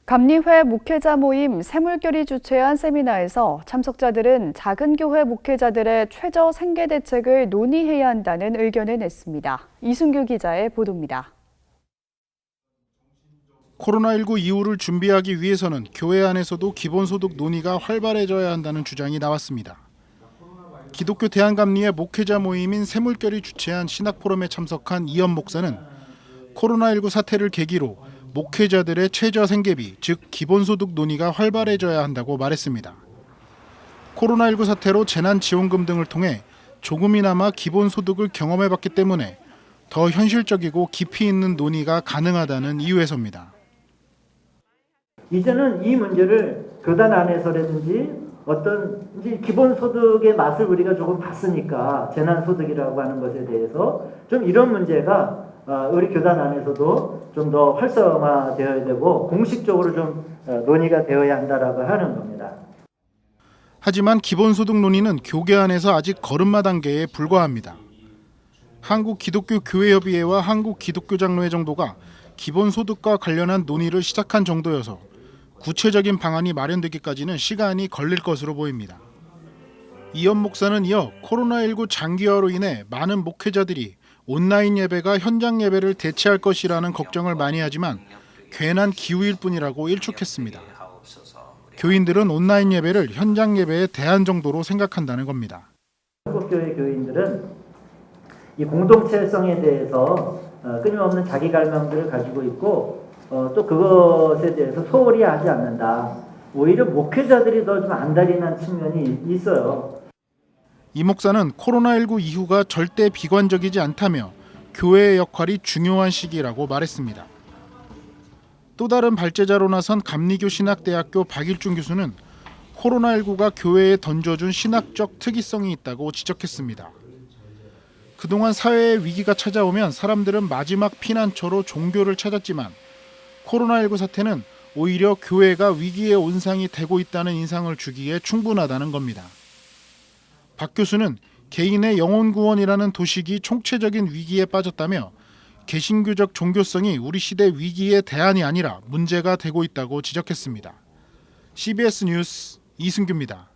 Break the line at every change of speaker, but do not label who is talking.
감리회 목회자 모임 새물결이 주최한 세미나에서 참석자들은 작은 교회 목회자들의 최저 생계 대책을 논의해야 한다는 의견을 냈습니다. 이순규 기자의 보도입니다.
코로나19 이후를 준비하기 위해서는 교회 안에서도 기본소득 논의가 활발해져야 한다는 주장이 나왔습니다. 기독교 대한감리회 목회자 모임인 새물결이 주최한 신학포럼에 참석한 이현 목사는 코로나19 사태를 계기로 목회자들의 최저 생계비, 즉 기본소득 논의가 활발해져야 한다고 말했습니다. 코로나19 사태로 재난지원금 등을 통해 조금이나마 기본소득을 경험해봤기 때문에 더 현실적이고 깊이 있는 논의가 가능하다는 이유에서입니다.
이제는 이 문제를 교단 안에서라든지 어떤 기본소득의 맛을 우리가 조금 봤으니까 재난소득이라고 하는 것에 대해서 좀 이런 문제가 우리 교단 안에서도 좀 더 활성화되어야 되고 공식적으로 좀 논의가 되어야 한다라고 하는 겁니다.
하지만 기본소득 논의는 교계 안에서 아직 걸음마 단계에 불과합니다. 한국기독교교회협의회와 한국기독교장로회 정도가 기본소득과 관련한 논의를 시작한 정도여서 구체적인 방안이 마련되기까지는 시간이 걸릴 것으로 보입니다. 이현 목사는 이어 코로나19 장기화로 인해 많은 목회자들이 온라인 예배가 현장 예배를 대체할 것이라는 걱정을 많이 하지만 괜한 기우일 뿐이라고 일축했습니다. 교인들은 온라인 예배를 현장 예배에 대한 정도로 생각한다는 겁니다.
한국교회 교인들은 이 공동체성에 대해서 끊임없는 자기 갈망들을 가지고 있고 또 그것에 대해서 소홀히 하지 않는다. 오히려 목회자들이 더 좀 안달이 측면이 있어요.
이 목사는 코로나19 이후가 절대 비관적이지 않다며 교회의 역할이 중요한 시기라고 말했습니다. 또 다른 발제자로 나선 감리교신학대학교 박일중 교수는 코로나19가 교회에 던져준 신학적 특이성이 있다고 지적했습니다. 그동안 사회에 위기가 찾아오면 사람들은 마지막 피난처로 종교를 찾았지만 코로나19 사태는 오히려 교회가 위기의 온상이 되고 있다는 인상을 주기에 충분하다는 겁니다. 박 교수는 개인의 영혼 구원이라는 도식이 총체적인 위기에 빠졌다며 개신교적 종교성이 우리 시대 위기의 대안이 아니라 문제가 되고 있다고 지적했습니다. CBS 뉴스 이승규입니다.